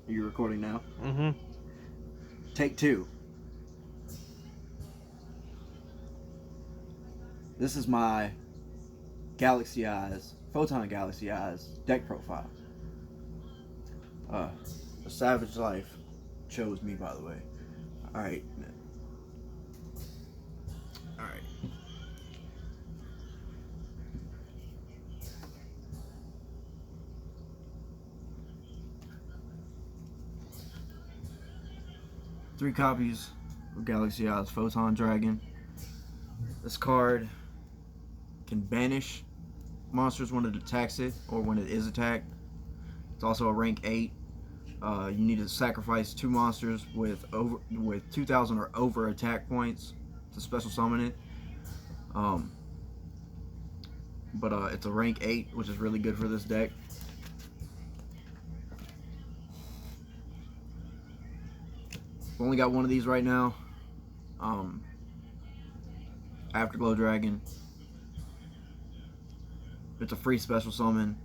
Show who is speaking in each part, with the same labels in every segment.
Speaker 1: Are you recording now?
Speaker 2: Mm-hmm.
Speaker 1: Take two. This is my Galaxy-Eyes, Photon Galaxy-Eyes deck profile. A Savage Life chose me, by the way. Alright. Alright. Three copies of Galaxy-Eyes Photon Dragon. This card can banish monsters when it attacks it or when it is attacked. It's also a rank 8. You need to sacrifice 2 monsters with 2,000 or over attack points to special summon it. But it's a rank 8, which is really good for this deck. I've only got one of these right now. Afterglow Dragon. It's a free special summon,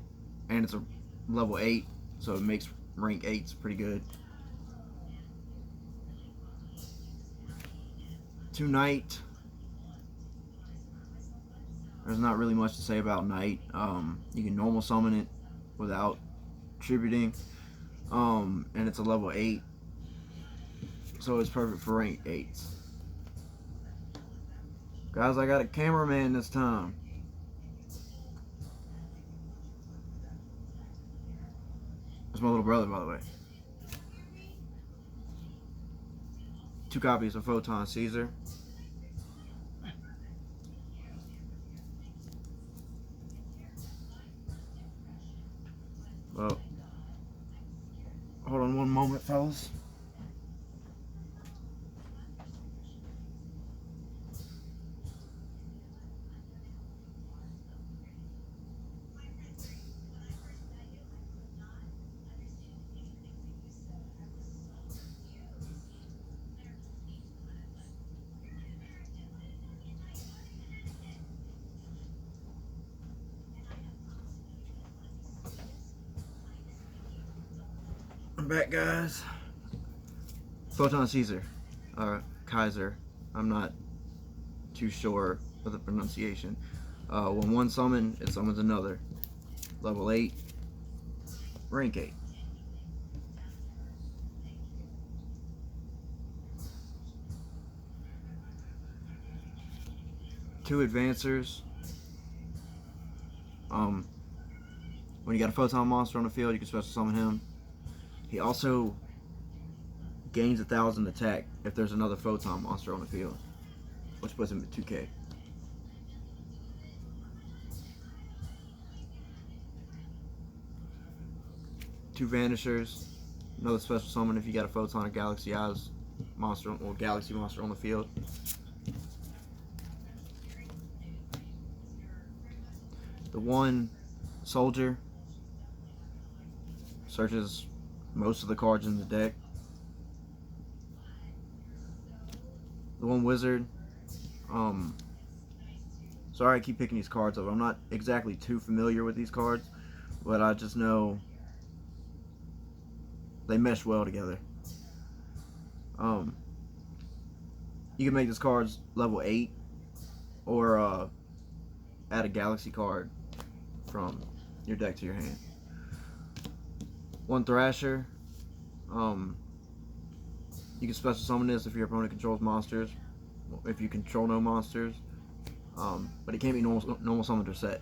Speaker 1: and it's a level 8, so it makes rank 8s pretty good. 2 Knight. There's not really much to say about Knight. You can normal summon it without tributing, and it's a level 8, so it's perfect for rank 8s. Guys, I got a cameraman this time. That's my little brother, by the way. 2 copies of Photon Caesar. Well, hold on one moment, fellas. I'm back, guys. Photon Caesar. Kaiser. I'm not too sure of the pronunciation. When one summon, it summons another. Level 8. Rank 8. Two advancers. When you got a Photon monster on the field, you can special summon him. He also gains 1,000 attack if there's another Photon monster on the field, which puts him at 2k. Two Vanishers, another special summon if you got a Photon or Galaxy-Eyes monster or Galaxy monster on the field. The one Soldier searches most of the cards in the deck. The one Wizard, sorry I keep picking these cards up. I'm not exactly too familiar with these cards, but I just know they mesh well together. You can make this card's level 8 or add a Galaxy card from your deck to your hand. One Thrasher. You can special summon this if your opponent controls monsters. If you control no monsters. But it can't be normal summoned or set.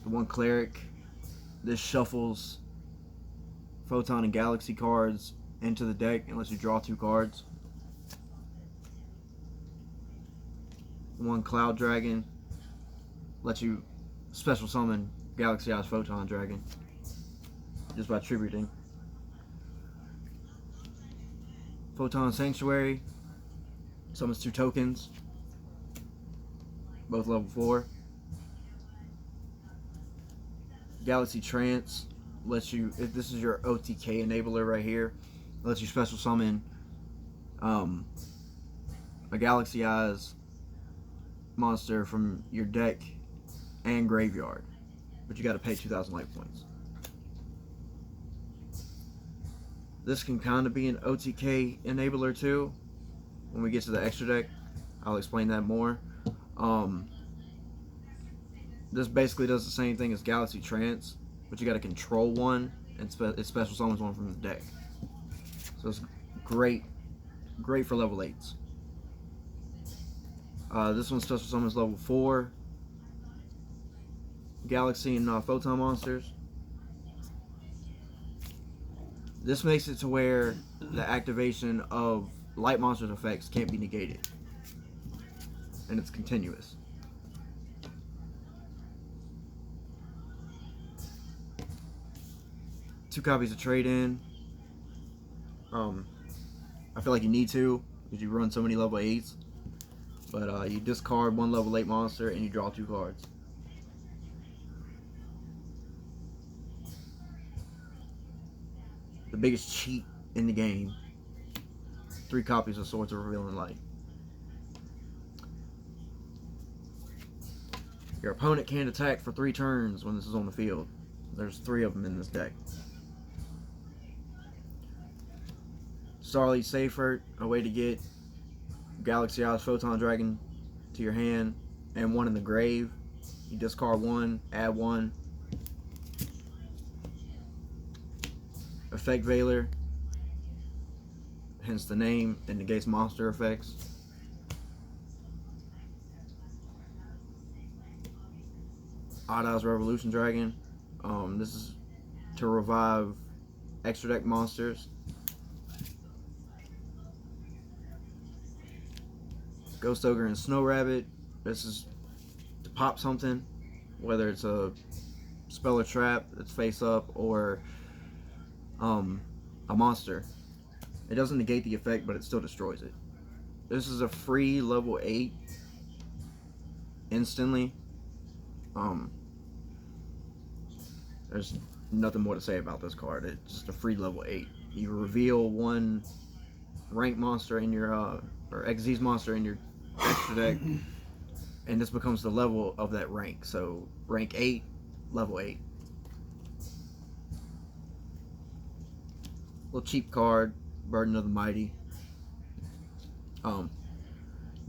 Speaker 1: The one Cleric. This shuffles Photon and Galaxy cards into the deck and lets you draw 2 cards. The one Cloud Dragon lets you special summon Galaxy-Eyes Photon Dragon just by tributing. Photon Sanctuary summons 2 tokens, both level 4. Galaxy Trance lets you, if this is your OTK enabler right here, lets you special summon a Galaxy-Eyes monster from your deck and graveyard, but you got to pay 2,000 life points. This can kind of be an OTK enabler too. When we get to the extra deck, I'll explain that more. This basically does the same thing as Galaxy Trance, but you got to control one, and it special summons one from the deck. So it's great for level 8s. This one special summons level 4 Galaxy and Photon monsters. This makes it to where the activation of light monsters effects can't be negated, and it's continuous. Two copies of trade in. I feel like you need to because you run so many level 8s. But you discard one level 8 monster and you draw 2 cards. The biggest cheat in the game. 3 copies of Swords of Revealing Light. Your opponent can't attack for 3 turns when this is on the field. There's 3 of them in this deck. Starlight Safer, a way to get Galaxy-Eyes Photon Dragon to your hand, and 1 in the grave. You discard 1, add 1. Effect Veiler, hence the name, it negates monster effects. Odd Eyes Revolution Dragon. This is to revive extra deck monsters. Ghost Ogre and Snow Rabbit. This is to pop something, whether it's a spell or trap that's face up or a monster. It doesn't negate the effect, but it still destroys it. This is a free level 8 instantly. There's nothing more to say about this card. It's just a free level 8. You reveal 1 rank monster in your or Xyz monster in your extra deck, and this becomes the level of that rank. So rank 8, level 8. Little cheap card, Burden of the Mighty.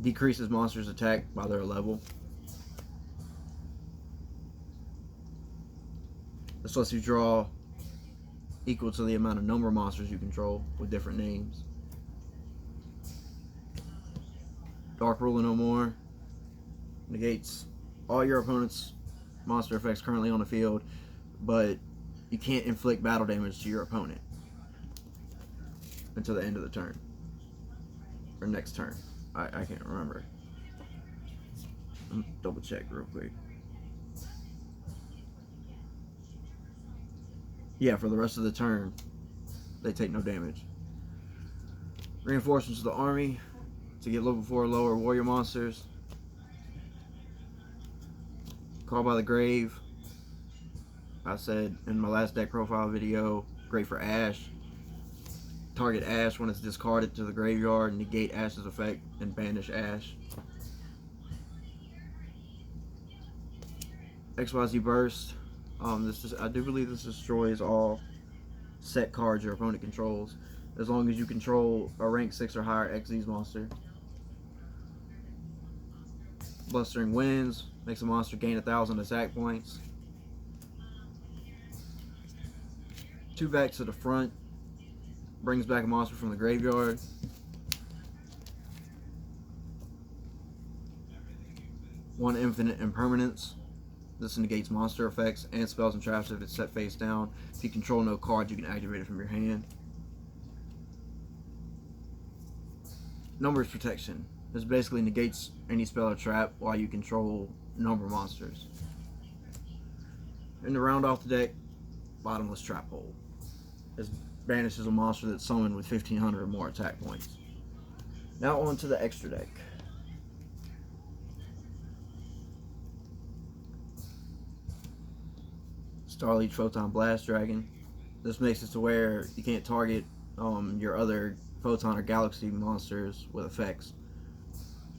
Speaker 1: Decreases monsters' attack by their level. This lets you draw equal to the amount of number of monsters you control with different names. Dark Ruler No More. Negates all your opponent's monster effects currently on the field, but you can't inflict battle damage to your opponent until the end of the turn. Or next turn. I can't remember. Let me double check real quick. Yeah, for the rest of the turn, they take no damage. Reinforcements to the army to get level 4 or lower warrior monsters. Call by the Grave. I said in my last deck profile video, great for Ash. Target Ash when it's discarded to the graveyard, negate Ash's effect, and banish Ash. XYZ Burst. I do believe this destroys all set cards your opponent controls, as long as you control a rank 6 or higher Xyz monster. Blustering Winds makes a monster gain 1,000 attack points. 2 back to the front. Brings back a monster from the graveyard. One Infinite Impermanence. This negates monster effects and spells and traps if it's set face down. If you control no cards, you can activate it from your hand. Numbers Protection. This basically negates any spell or trap while you control number monsters. And to round off the deck, Bottomless Trap Hole. This banishes a monster that's summoned with 1,500 or more attack points. Now on to the extra deck. Starleech Photon Blast Dragon. This makes it to where you can't target your other Photon or Galaxy monsters with effects,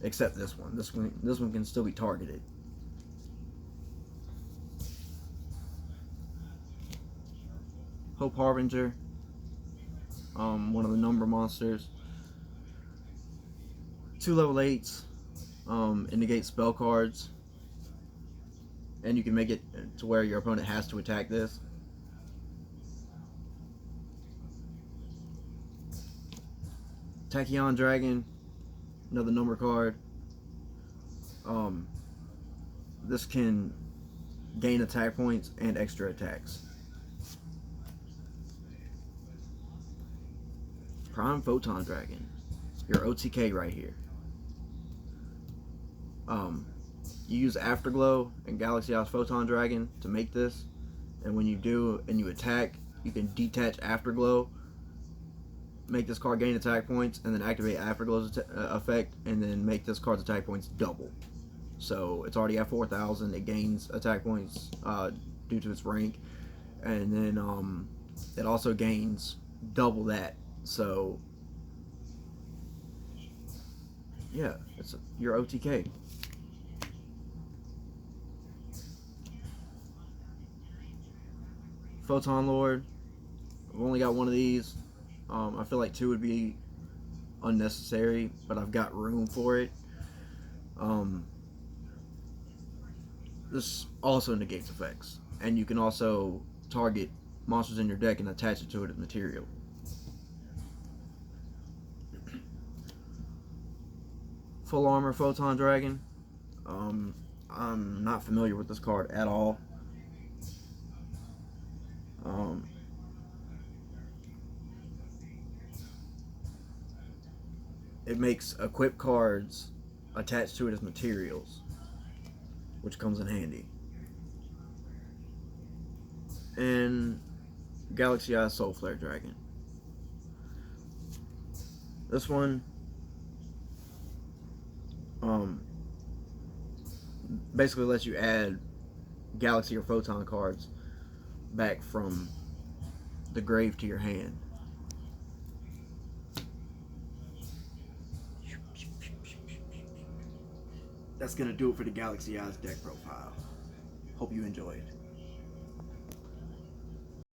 Speaker 1: except this one. This one can still be targeted. Hope Harbinger. one of the number monsters. 2 level 8s, indicate spell cards, and you can make it to where your opponent has to attack this. Tachyon Dragon, another number card. This can gain attack points and extra attacks. Prime Photon Dragon, your OTK right here. You use Afterglow and Galaxy-Eyes Photon Dragon to make this, and when you do and you attack, you can detach Afterglow, make this card gain attack points, and then activate Afterglow's effect, and then make this card's attack points double. So it's already at 4,000. It gains attack points due to its rank, and then it also gains double that. So yeah, it's your OTK. Photon Lord, I've only got one of these. I feel like 2 would be unnecessary, but I've got room for it. This also negates effects, and you can also target monsters in your deck and attach it to it as material. Full Armor Photon Dragon. I'm not familiar with this card at all. It makes equip cards attached to it as materials, which comes in handy. And Galaxy-Eyes Soul Flare Dragon. This one basically lets you add Galaxy or Photon cards back from the grave to your hand. That's going to do it for the Galaxy-Eyes deck profile. Hope you enjoyed.